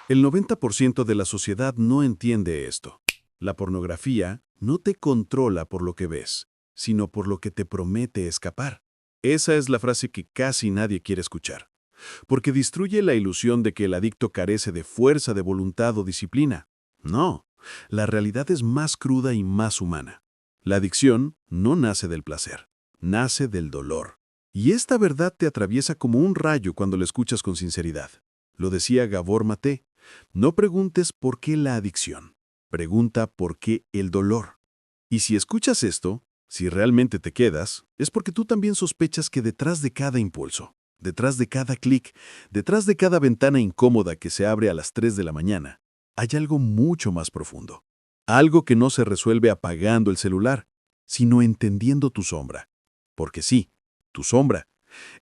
El 90% de la sociedad no entiende esto. La pornografía no te controla por lo que ves, sino por lo que te promete escapar. Esa es la frase que casi nadie quiere escuchar, porque destruye la ilusión de que el adicto carece de fuerza de voluntad o disciplina. No, la realidad es más cruda y más humana. La adicción no nace del placer, nace del dolor. Y esta verdad te atraviesa como un rayo cuando la escuchas con sinceridad. Lo decía Gabor Maté, no preguntes por qué la adicción, pregunta por qué el dolor. Y si escuchas esto, si realmente te quedas, es porque tú también sospechas que detrás de cada impulso, detrás de cada clic, detrás de cada ventana incómoda que se abre a las 3 de la mañana, hay algo mucho más profundo. Algo que no se resuelve apagando el celular, sino entendiendo tu sombra. Porque sí, tu sombra.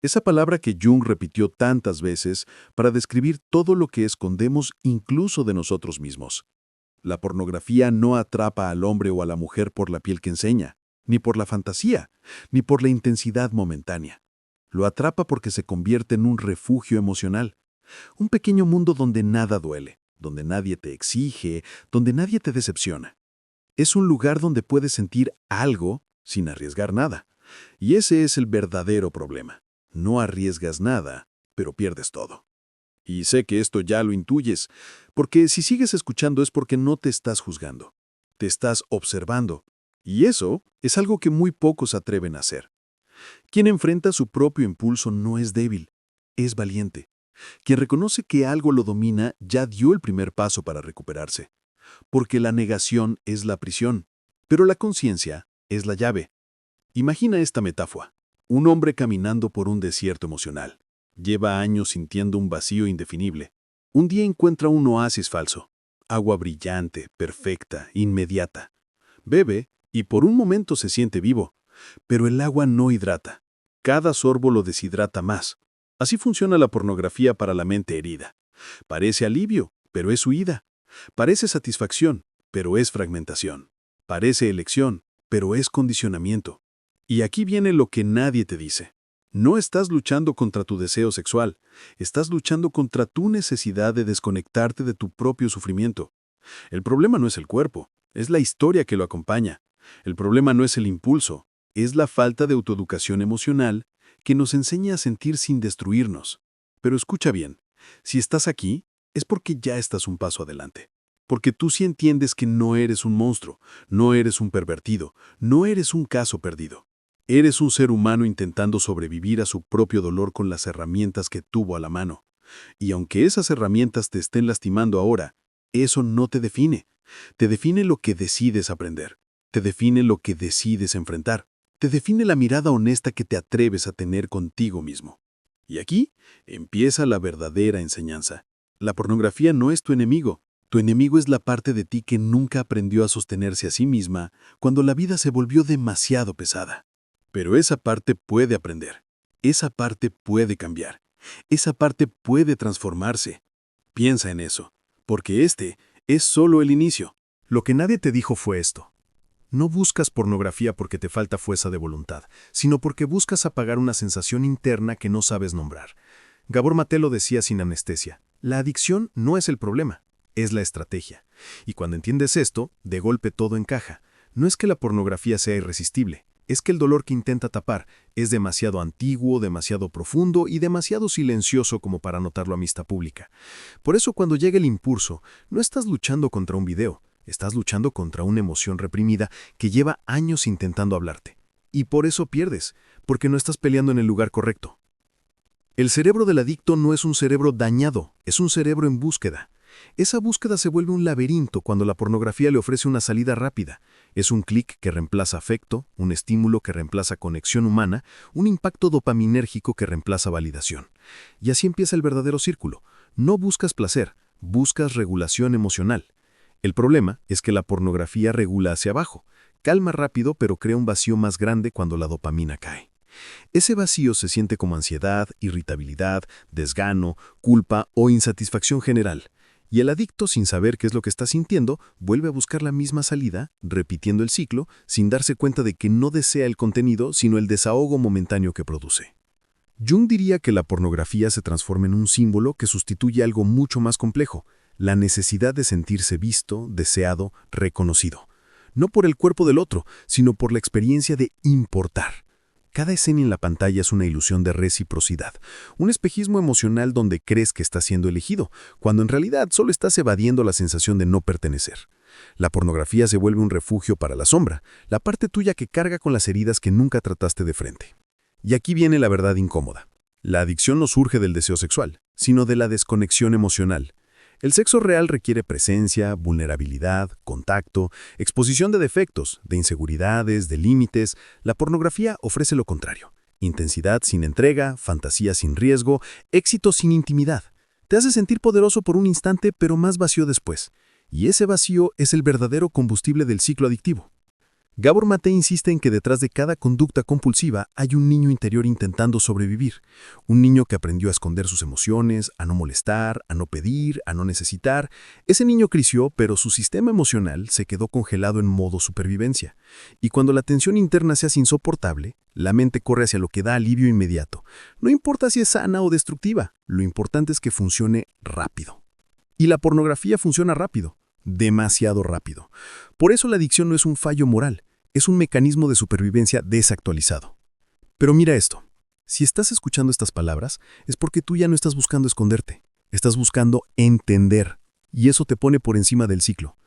Esa palabra que Jung repitió tantas veces para describir todo lo que escondemos incluso de nosotros mismos. La pornografía no atrapa al hombre o a la mujer por la piel que enseña, ni por la fantasía, ni por la intensidad momentánea. Lo atrapa porque se convierte en un refugio emocional, un pequeño mundo donde nada duele, donde nadie te exige, donde nadie te decepciona. Es un lugar donde puedes sentir algo sin arriesgar nada. Y ese es el verdadero problema. No arriesgas nada, pero pierdes todo. Y sé que esto ya lo intuyes, porque si sigues escuchando es porque no te estás juzgando. Te estás observando. Y eso es algo que muy pocos atreven a hacer. Quien enfrenta su propio impulso no es débil, es valiente. Quien reconoce que algo lo domina ya dio el primer paso para recuperarse. Porque la negación es la prisión, pero la conciencia es la llave. Imagina esta metáfora. Un hombre caminando por un desierto emocional. Lleva años sintiendo un vacío indefinible. Un día encuentra un oasis falso. Agua brillante, perfecta, inmediata. Bebe y por un momento se siente vivo. Pero el agua no hidrata. Cada sorbo lo deshidrata más. Así funciona la pornografía para la mente herida. Parece alivio, pero es huida. Parece satisfacción, pero es fragmentación. Parece elección, pero es condicionamiento. Y aquí viene lo que nadie te dice. No estás luchando contra tu deseo sexual, estás luchando contra tu necesidad de desconectarte de tu propio sufrimiento. El problema no es el cuerpo, es la historia que lo acompaña. El problema no es el impulso, es la falta de autoeducación emocional que nos enseña a sentir sin destruirnos. Pero escucha bien, si estás aquí, es porque ya estás un paso adelante. Porque tú sí entiendes que no eres un monstruo, no eres un pervertido, no eres un caso perdido. Eres un ser humano intentando sobrevivir a su propio dolor con las herramientas que tuvo a la mano. Y aunque esas herramientas te estén lastimando ahora, eso no te define. Te define lo que decides aprender. Te define lo que decides enfrentar. Te define la mirada honesta que te atreves a tener contigo mismo. Y aquí empieza la verdadera enseñanza. La pornografía no es tu enemigo. Tu enemigo es la parte de ti que nunca aprendió a sostenerse a sí misma cuando la vida se volvió demasiado pesada. Pero esa parte puede aprender. Esa parte puede cambiar. Esa parte puede transformarse. Piensa en eso, porque este es solo el inicio. Lo que nadie te dijo fue esto. No buscas pornografía porque te falta fuerza de voluntad, sino porque buscas apagar una sensación interna que no sabes nombrar. Gabor Maté lo decía sin anestesia. La adicción no es el problema, es la estrategia. Y cuando entiendes esto, de golpe todo encaja. No es que la pornografía sea irresistible, es que el dolor que intenta tapar es demasiado antiguo, demasiado profundo y demasiado silencioso como para notarlo a vista pública. Por eso cuando llega el impulso, no estás luchando contra un video, estás luchando contra una emoción reprimida que lleva años intentando hablarte. Y por eso pierdes, porque no estás peleando en el lugar correcto. El cerebro del adicto no es un cerebro dañado, es un cerebro en búsqueda. Esa búsqueda se vuelve un laberinto cuando la pornografía le ofrece una salida rápida. Es un clic que reemplaza afecto, un estímulo que reemplaza conexión humana, un impacto dopaminérgico que reemplaza validación. Y así empieza el verdadero círculo. No buscas placer, buscas regulación emocional. El problema es que la pornografía regula hacia abajo. Calma rápido, pero crea un vacío más grande cuando la dopamina cae. Ese vacío se siente como ansiedad, irritabilidad, desgano, culpa o insatisfacción general. Y el adicto, sin saber qué es lo que está sintiendo, vuelve a buscar la misma salida, repitiendo el ciclo, sin darse cuenta de que no desea el contenido, sino el desahogo momentáneo que produce. Jung diría que la pornografía se transforma en un símbolo que sustituye algo mucho más complejo, la necesidad de sentirse visto, deseado, reconocido. No por el cuerpo del otro, sino por la experiencia de importar. Cada escena en la pantalla es una ilusión de reciprocidad, un espejismo emocional donde crees que estás siendo elegido, cuando en realidad solo estás evadiendo la sensación de no pertenecer. La pornografía se vuelve un refugio para la sombra, la parte tuya que carga con las heridas que nunca trataste de frente. Y aquí viene la verdad incómoda. La adicción no surge del deseo sexual, sino de la desconexión emocional. El sexo real requiere presencia, vulnerabilidad, contacto, exposición de defectos, de inseguridades, de límites. La pornografía ofrece lo contrario. Intensidad sin entrega, fantasía sin riesgo, éxito sin intimidad. Te hace sentir poderoso por un instante, pero más vacío después. Y ese vacío es el verdadero combustible del ciclo adictivo. Gabor Maté insiste en que detrás de cada conducta compulsiva hay un niño interior intentando sobrevivir. Un niño que aprendió a esconder sus emociones, a no molestar, a no pedir, a no necesitar. Ese niño creció, pero su sistema emocional se quedó congelado en modo supervivencia. Y cuando la tensión interna se hace insoportable, la mente corre hacia lo que da alivio inmediato. No importa si es sana o destructiva, lo importante es que funcione rápido. Y la pornografía funciona rápido. Demasiado rápido. Por eso la adicción no es un fallo moral, es un mecanismo de supervivencia desactualizado. Pero mira esto, si estás escuchando estas palabras, es porque tú ya no estás buscando esconderte, estás buscando entender, y eso te pone por encima del ciclo.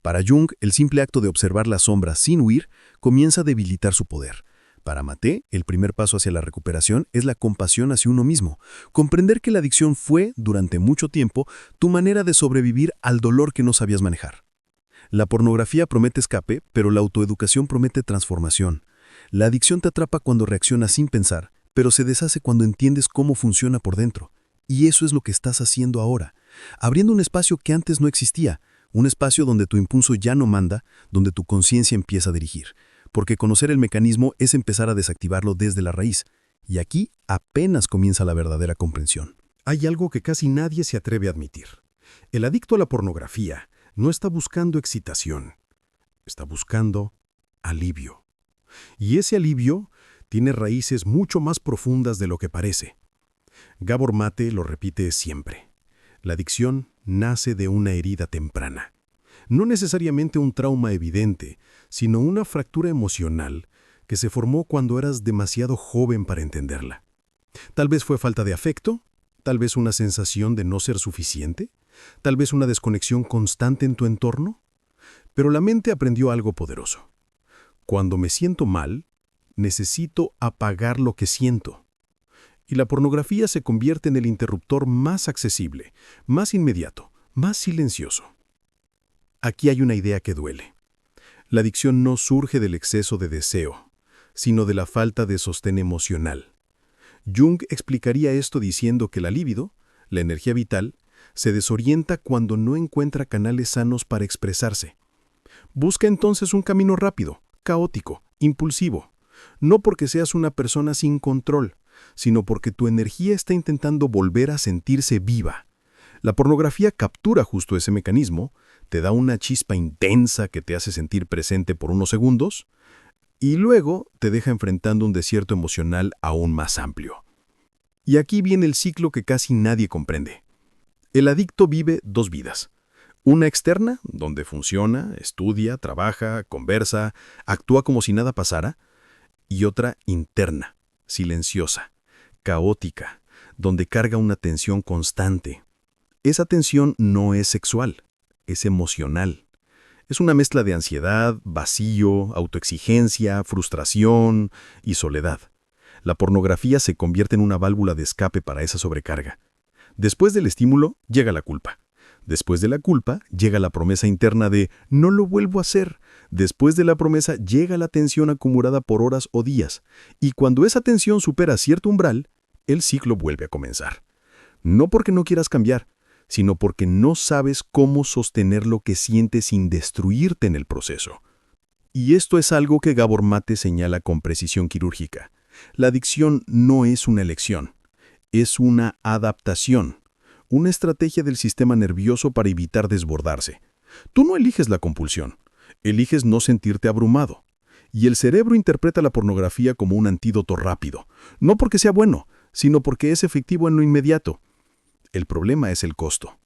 Para Jung, el simple acto de observar la sombra sin huir comienza a debilitar su poder. Para Maté, el primer paso hacia la recuperación es la compasión hacia uno mismo, comprender que la adicción fue, durante mucho tiempo, tu manera de sobrevivir al dolor que no sabías manejar. La pornografía promete escape, pero la autoeducación promete transformación. La adicción te atrapa cuando reaccionas sin pensar, pero se deshace cuando entiendes cómo funciona por dentro. Y eso es lo que estás haciendo ahora, abriendo un espacio que antes no existía, un espacio donde tu impulso ya no manda, donde tu conciencia empieza a dirigir. Porque conocer el mecanismo es empezar a desactivarlo desde la raíz, y aquí apenas comienza la verdadera comprensión. Hay algo que casi nadie se atreve a admitir. El adicto a la pornografía no está buscando excitación, está buscando alivio. Y ese alivio tiene raíces mucho más profundas de lo que parece. Gabor Maté lo repite siempre. La adicción nace de una herida temprana. No necesariamente un trauma evidente, sino una fractura emocional que se formó cuando eras demasiado joven para entenderla. Tal vez fue falta de afecto, tal vez una sensación de no ser suficiente, tal vez una desconexión constante en tu entorno. Pero la mente aprendió algo poderoso. Cuando me siento mal, necesito apagar lo que siento. Y la pornografía se convierte en el interruptor más accesible, más inmediato, más silencioso. Aquí hay una idea que duele. La adicción no surge del exceso de deseo, sino de la falta de sostén emocional. Jung explicaría esto diciendo que la libido, la energía vital, se desorienta cuando no encuentra canales sanos para expresarse. Busca entonces un camino rápido, caótico, impulsivo. No porque seas una persona sin control, sino porque tu energía está intentando volver a sentirse viva. La pornografía captura justo ese mecanismo, te da una chispa intensa que te hace sentir presente por unos segundos, y luego te deja enfrentando un desierto emocional aún más amplio. Y aquí viene el ciclo que casi nadie comprende. El adicto vive dos vidas. Una externa, donde funciona, estudia, trabaja, conversa, actúa como si nada pasara, y otra interna, silenciosa, caótica, donde carga una tensión constante. Esa tensión no es sexual, es emocional. Es una mezcla de ansiedad, vacío, autoexigencia, frustración y soledad. La pornografía se convierte en una válvula de escape para esa sobrecarga. Después del estímulo, llega la culpa. Después de la culpa, llega la promesa interna de «no lo vuelvo a hacer». Después de la promesa, llega la tensión acumulada por horas o días. Y cuando esa tensión supera cierto umbral, el ciclo vuelve a comenzar. No porque no quieras cambiar, sino porque no sabes cómo sostener lo que sientes sin destruirte en el proceso. Y esto es algo que Gabor Maté señala con precisión quirúrgica. La adicción no es una elección, es una adaptación, una estrategia del sistema nervioso para evitar desbordarse. Tú no eliges la compulsión, eliges no sentirte abrumado. Y el cerebro interpreta la pornografía como un antídoto rápido, no porque sea bueno, sino porque es efectivo en lo inmediato. El problema es el costo.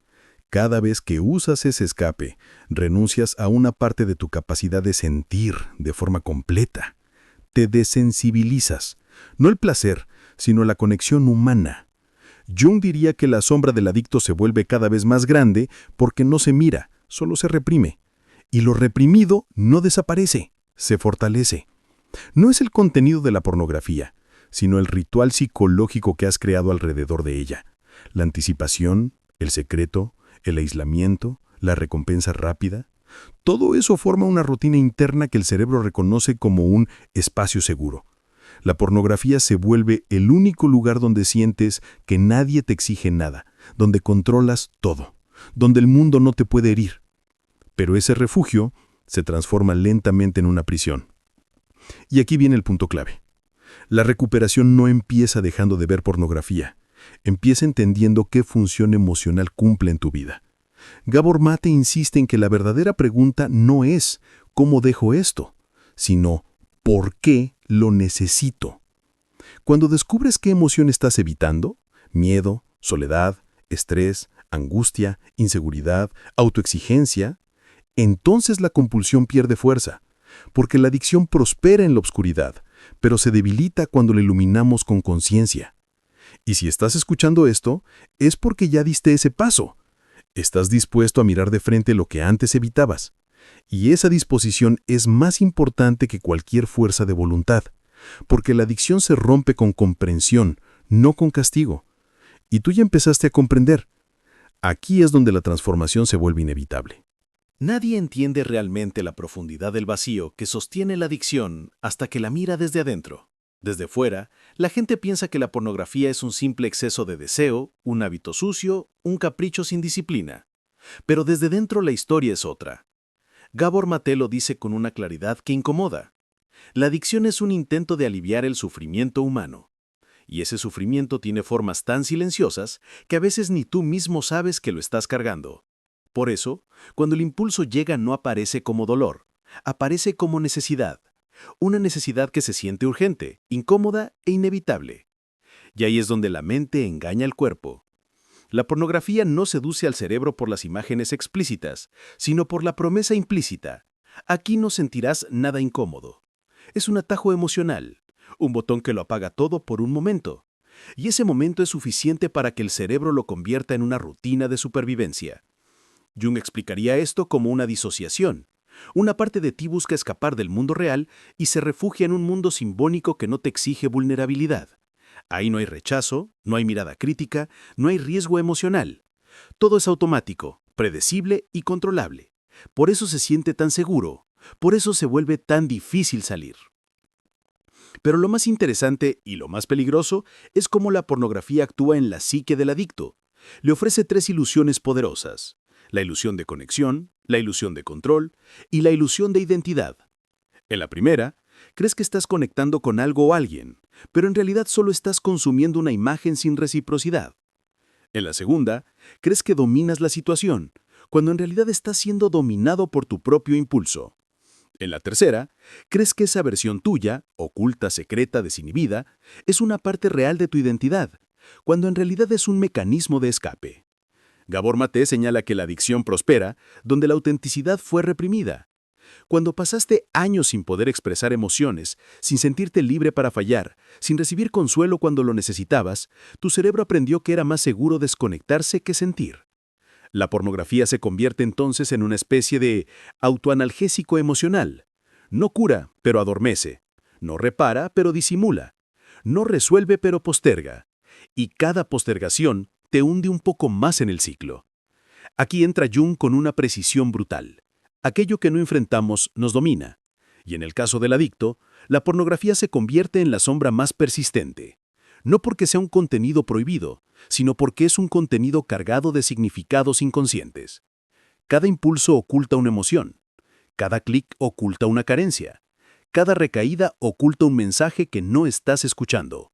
Cada vez que usas ese escape, renuncias a una parte de tu capacidad de sentir de forma completa. Te desensibilizas, no el placer, sino la conexión humana. Jung diría que la sombra del adicto se vuelve cada vez más grande porque no se mira, solo se reprime. Y lo reprimido no desaparece, se fortalece. No es el contenido de la pornografía, sino el ritual psicológico que has creado alrededor de ella. La anticipación, el secreto, el aislamiento, la recompensa rápida. Todo eso forma una rutina interna que el cerebro reconoce como un espacio seguro. La pornografía se vuelve el único lugar donde sientes que nadie te exige nada, donde controlas todo, donde el mundo no te puede herir. Pero ese refugio se transforma lentamente en una prisión. Y aquí viene el punto clave. La recuperación no empieza dejando de ver pornografía, empieza entendiendo qué función emocional cumple en tu vida. Gabor Mate insiste en que la verdadera pregunta no es ¿cómo dejo esto?, sino ¿por qué lo necesito? Cuando descubres qué emoción estás evitando, miedo, soledad, estrés, angustia, inseguridad, autoexigencia, entonces la compulsión pierde fuerza, porque la adicción prospera en la oscuridad, pero se debilita cuando la iluminamos con conciencia. Y si estás escuchando esto, es porque ya diste ese paso. Estás dispuesto a mirar de frente lo que antes evitabas. Y esa disposición es más importante que cualquier fuerza de voluntad, porque la adicción se rompe con comprensión, no con castigo. Y tú ya empezaste a comprender. Aquí es donde la transformación se vuelve inevitable. Nadie entiende realmente la profundidad del vacío que sostiene la adicción hasta que la mira desde adentro. Desde fuera, la gente piensa que la pornografía es un simple exceso de deseo, un hábito sucio, un capricho sin disciplina. Pero desde dentro la historia es otra. Gabor Mate lo dice con una claridad que incomoda. La adicción es un intento de aliviar el sufrimiento humano. Y ese sufrimiento tiene formas tan silenciosas que a veces ni tú mismo sabes que lo estás cargando. Por eso, cuando el impulso llega no aparece como dolor, aparece como necesidad. Una necesidad que se siente urgente, incómoda e inevitable. Y ahí es donde la mente engaña al cuerpo. La pornografía no seduce al cerebro por las imágenes explícitas, sino por la promesa implícita. Aquí no sentirás nada incómodo. Es un atajo emocional, un botón que lo apaga todo por un momento. Y ese momento es suficiente para que el cerebro lo convierta en una rutina de supervivencia. Jung explicaría esto como una disociación. Una parte de ti busca escapar del mundo real y se refugia en un mundo simbólico que no te exige vulnerabilidad. Ahí no hay rechazo, no hay mirada crítica, no hay riesgo emocional. Todo es automático, predecible y controlable. Por eso se siente tan seguro, por eso se vuelve tan difícil salir. Pero lo más interesante y lo más peligroso es cómo la pornografía actúa en la psique del adicto. Le ofrece 3 ilusiones poderosas: la ilusión de conexión, la ilusión de control y la ilusión de identidad. En la primera, crees que estás conectando con algo o alguien, pero en realidad solo estás consumiendo una imagen sin reciprocidad. En la segunda, crees que dominas la situación, cuando en realidad estás siendo dominado por tu propio impulso. En la tercera, crees que esa versión tuya, oculta, secreta, desinhibida, es una parte real de tu identidad, cuando en realidad es un mecanismo de escape. Gabor Mate señala que la adicción prospera donde la autenticidad fue reprimida. Cuando pasaste años sin poder expresar emociones, sin sentirte libre para fallar, sin recibir consuelo cuando lo necesitabas, tu cerebro aprendió que era más seguro desconectarse que sentir. La pornografía se convierte entonces en una especie de autoanalgésico emocional. No cura, pero adormece. No repara, pero disimula. No resuelve, pero posterga. Y cada postergación te hunde un poco más en el ciclo. Aquí entra Jung con una precisión brutal. Aquello que no enfrentamos nos domina. Y en el caso del adicto, la pornografía se convierte en la sombra más persistente. No porque sea un contenido prohibido, sino porque es un contenido cargado de significados inconscientes. Cada impulso oculta una emoción. Cada clic oculta una carencia. Cada recaída oculta un mensaje que no estás escuchando.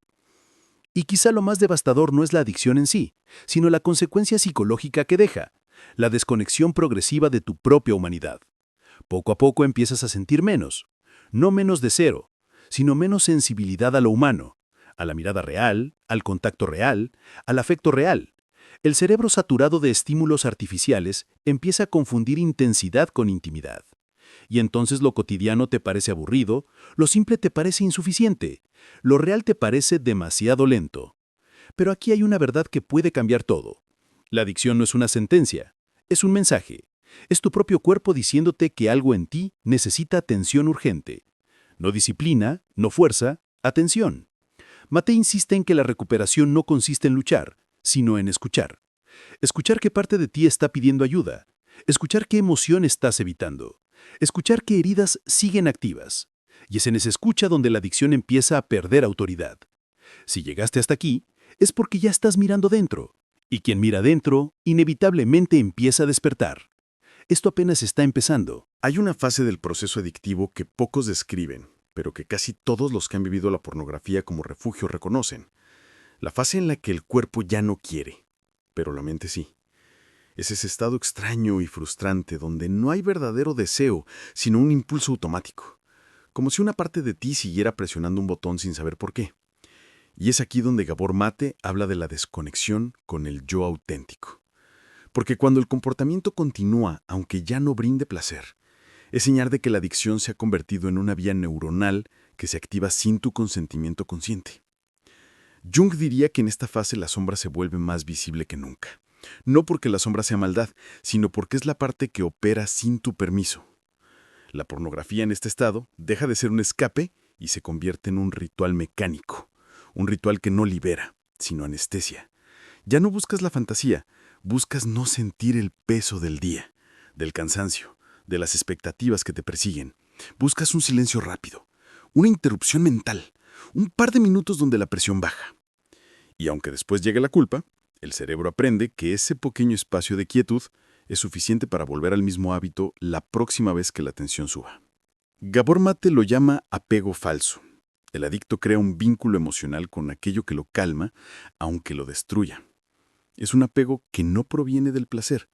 Y quizá lo más devastador no es la adicción en sí, sino la consecuencia psicológica que deja, la desconexión progresiva de tu propia humanidad. Poco a poco empiezas a sentir menos, no menos deseo, sino menos sensibilidad a lo humano, a la mirada real, al contacto real, al afecto real. El cerebro saturado de estímulos artificiales empieza a confundir intensidad con intimidad. Y entonces lo cotidiano te parece aburrido, lo simple te parece insuficiente, lo real te parece demasiado lento. Pero aquí hay una verdad que puede cambiar todo. La adicción no es una sentencia, es un mensaje. Es tu propio cuerpo diciéndote que algo en ti necesita atención urgente. No disciplina, no fuerza, atención. Mate insiste en que la recuperación no consiste en luchar, sino en escuchar. Escuchar qué parte de ti está pidiendo ayuda. Escuchar qué emoción estás evitando. Escuchar qué heridas siguen activas. Y es en esa escucha donde la adicción empieza a perder autoridad. Si llegaste hasta aquí, es porque ya estás mirando dentro. Y quien mira dentro, inevitablemente empieza a despertar. Esto apenas está empezando. Hay una fase del proceso adictivo que pocos describen, pero que casi todos los que han vivido la pornografía como refugio reconocen. La fase en la que el cuerpo ya no quiere, pero la mente sí. Es ese estado extraño y frustrante donde no hay verdadero deseo, sino un impulso automático. Como si una parte de ti siguiera presionando un botón sin saber por qué. Y es aquí donde Gabor Mate habla de la desconexión con el yo auténtico. Porque cuando el comportamiento continúa, aunque ya no brinde placer, es señal de que la adicción se ha convertido en una vía neuronal que se activa sin tu consentimiento consciente. Jung diría que en esta fase la sombra se vuelve más visible que nunca. No porque la sombra sea maldad, sino porque es la parte que opera sin tu permiso. La pornografía en este estado deja de ser un escape y se convierte en un ritual mecánico. Un ritual que no libera, sino anestesia. Ya no buscas la fantasía, buscas no sentir el peso del día, del cansancio, de las expectativas que te persiguen. Buscas un silencio rápido, una interrupción mental, un par de minutos donde la presión baja. Y aunque después llegue la culpa, el cerebro aprende que ese pequeño espacio de quietud es suficiente para volver al mismo hábito la próxima vez que la tensión suba. Gabor Mate lo llama apego falso. El adicto crea un vínculo emocional con aquello que lo calma, aunque lo destruya. Es un apego que no proviene del placer,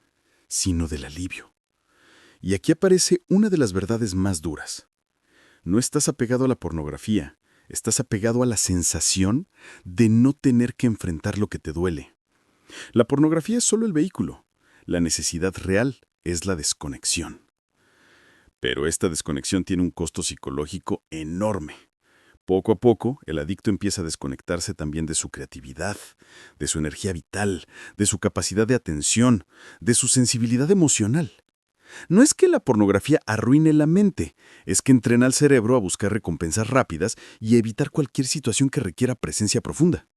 sino del alivio. Y aquí aparece una de las verdades más duras. No estás apegado a la pornografía, estás apegado a la sensación de no tener que enfrentar lo que te duele. La pornografía es solo el vehículo. La necesidad real es la desconexión. Pero esta desconexión tiene un costo psicológico enorme. Poco a poco, el adicto empieza a desconectarse también de su creatividad, de su energía vital, de su capacidad de atención, de su sensibilidad emocional. No es que la pornografía arruine la mente, es que entrena al cerebro a buscar recompensas rápidas y evitar cualquier situación que requiera presencia profunda.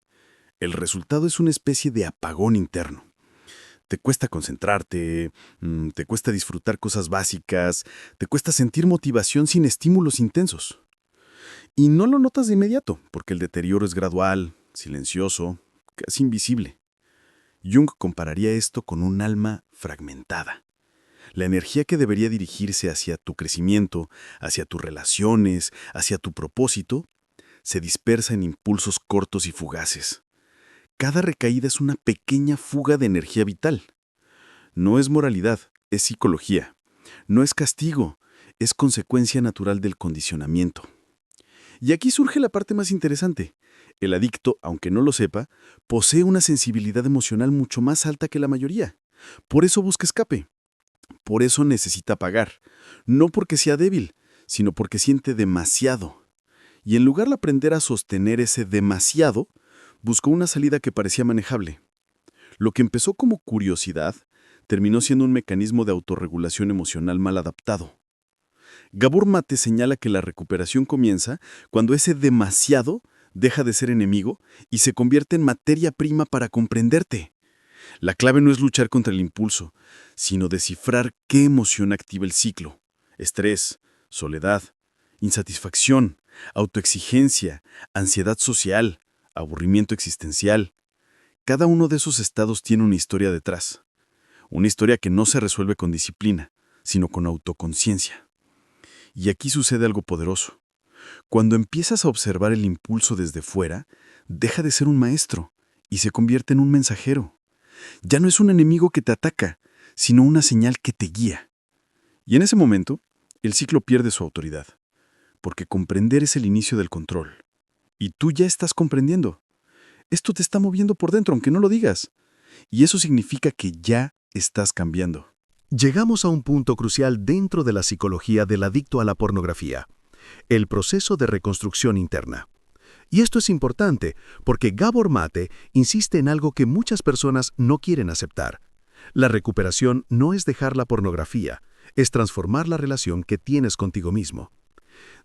El resultado es una especie de apagón interno. Te cuesta concentrarte, te cuesta disfrutar cosas básicas, te cuesta sentir motivación sin estímulos intensos. Y no lo notas de inmediato, porque el deterioro es gradual, silencioso, casi invisible. Jung compararía esto con un alma fragmentada. La energía que debería dirigirse hacia tu crecimiento, hacia tus relaciones, hacia tu propósito, se dispersa en impulsos cortos y fugaces. Cada recaída es una pequeña fuga de energía vital. No es moralidad, es psicología. No es castigo, es consecuencia natural del condicionamiento. Y aquí surge la parte más interesante. El adicto, aunque no lo sepa, posee una sensibilidad emocional mucho más alta que la mayoría. Por eso busca escape. Por eso necesita pagar. No porque sea débil, sino porque siente demasiado. Y en lugar de aprender a sostener ese demasiado, buscó una salida que parecía manejable. Lo que empezó como curiosidad terminó siendo un mecanismo de autorregulación emocional mal adaptado. Gabor Mate señala que la recuperación comienza cuando ese demasiado deja de ser enemigo y se convierte en materia prima para comprenderte. La clave no es luchar contra el impulso, sino descifrar qué emoción activa el ciclo. Estrés, soledad, insatisfacción, autoexigencia, ansiedad social, aburrimiento existencial. Cada uno de esos estados tiene una historia detrás. Una historia que no se resuelve con disciplina, sino con autoconciencia. Y aquí sucede algo poderoso. Cuando empiezas a observar el impulso desde fuera, deja de ser un maestro y se convierte en un mensajero. Ya no es un enemigo que te ataca, sino una señal que te guía. Y en ese momento, el ciclo pierde su autoridad, porque comprender es el inicio del control. Y tú ya estás comprendiendo. Esto te está moviendo por dentro, aunque no lo digas. y eso significa que ya estás cambiando. Llegamos a un punto crucial dentro de la psicología del adicto a la pornografía, el proceso de reconstrucción interna. Y esto es importante porque Gabor Mate insiste en algo que muchas personas no quieren aceptar. La recuperación no es dejar la pornografía, es transformar la relación que tienes contigo mismo.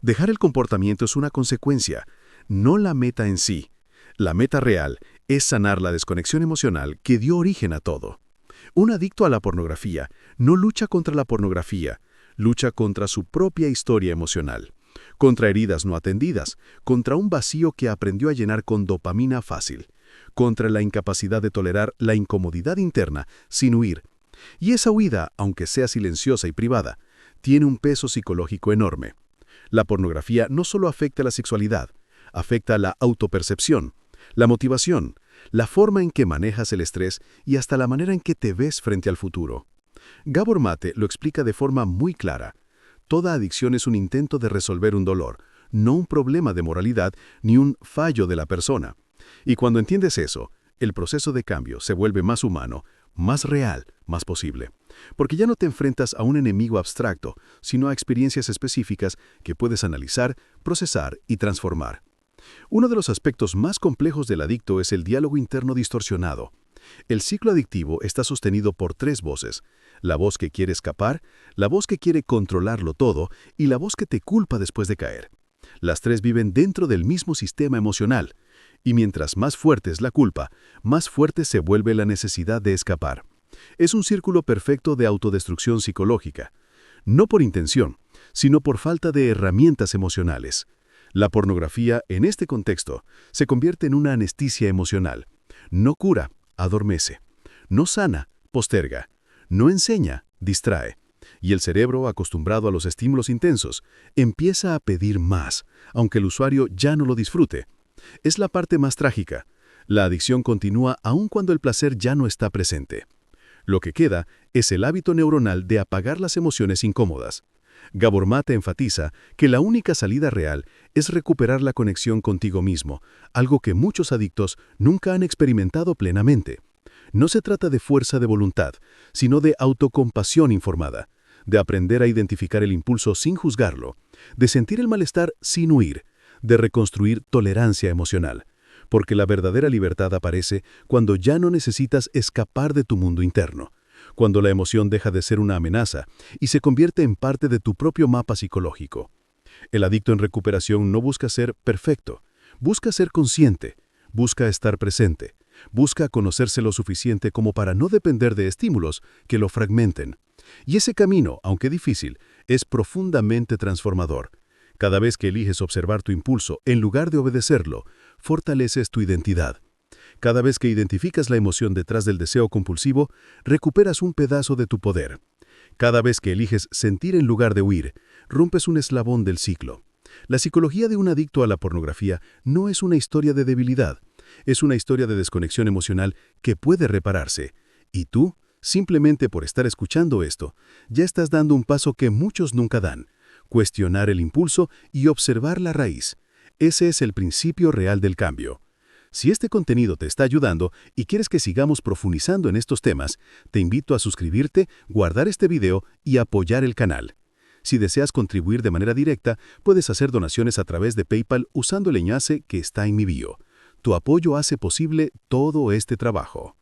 Dejar el comportamiento es una consecuencia, no la meta en sí. La meta real es sanar la desconexión emocional que dio origen a todo. Un adicto a la pornografía no lucha contra la pornografía, lucha contra su propia historia emocional, contra heridas no atendidas, contra un vacío que aprendió a llenar con dopamina fácil, contra la incapacidad de tolerar la incomodidad interna sin huir. Y esa huida, aunque sea silenciosa y privada, tiene un peso psicológico enorme. La pornografía no solo afecta la sexualidad, afecta la autopercepción, la motivación, la forma en que manejas el estrés y hasta la manera en que te ves frente al futuro. Gabor Mate lo explica de forma muy clara. Toda adicción es un intento de resolver un dolor, no un problema de moralidad ni un fallo de la persona. Y cuando entiendes eso, el proceso de cambio se vuelve más humano, más real, más posible. Porque ya no te enfrentas a un enemigo abstracto, sino a experiencias específicas que puedes analizar, procesar y transformar. Uno de los aspectos más complejos del adicto es el diálogo interno distorsionado. El ciclo adictivo está sostenido por tres voces: la voz que quiere escapar, la voz que quiere controlarlo todo y la voz que te culpa después de caer. Las tres viven dentro del mismo sistema emocional, y mientras más fuerte es la culpa, más fuerte se vuelve la necesidad de escapar. Es un círculo perfecto de autodestrucción psicológica, no por intención, sino por falta de herramientas emocionales. La pornografía, en este contexto, se convierte en una anestesia emocional. No cura, adormece. No sana, posterga. No enseña, distrae. Y el cerebro, acostumbrado a los estímulos intensos, empieza a pedir más, aunque el usuario ya no lo disfrute. Es la parte más trágica. La adicción continúa aun cuando el placer ya no está presente. Lo que queda es el hábito neuronal de apagar las emociones incómodas. Gabor Mate enfatiza que la única salida real es recuperar la conexión contigo mismo, algo que muchos adictos nunca han experimentado plenamente. No se trata de fuerza de voluntad, sino de autocompasión informada, de aprender a identificar el impulso sin juzgarlo, de sentir el malestar sin huir, de reconstruir tolerancia emocional, porque la verdadera libertad aparece cuando ya no necesitas escapar de tu mundo interno, cuando la emoción deja de ser una amenaza y se convierte en parte de tu propio mapa psicológico. El adicto en recuperación no busca ser perfecto, busca ser consciente, busca estar presente, busca conocerse lo suficiente como para no depender de estímulos que lo fragmenten. Y ese camino, aunque difícil, es profundamente transformador. Cada vez que eliges observar tu impulso en lugar de obedecerlo, fortaleces tu identidad. Cada vez que identificas la emoción detrás del deseo compulsivo, recuperas un pedazo de tu poder. Cada vez que eliges sentir en lugar de huir, rompes un eslabón del ciclo. La psicología de un adicto a la pornografía no es una historia de debilidad, es una historia de desconexión emocional que puede repararse. Y tú, simplemente por estar escuchando esto, ya estás dando un paso que muchos nunca dan: cuestionar el impulso y observar la raíz. Ese es el principio real del cambio. Si este contenido te está ayudando y quieres que sigamos profundizando en estos temas, te invito a suscribirte, guardar este video y apoyar el canal. Si deseas contribuir de manera directa, puedes hacer donaciones a través de PayPal usando el enlace que está en mi bio. Tu apoyo hace posible todo este trabajo.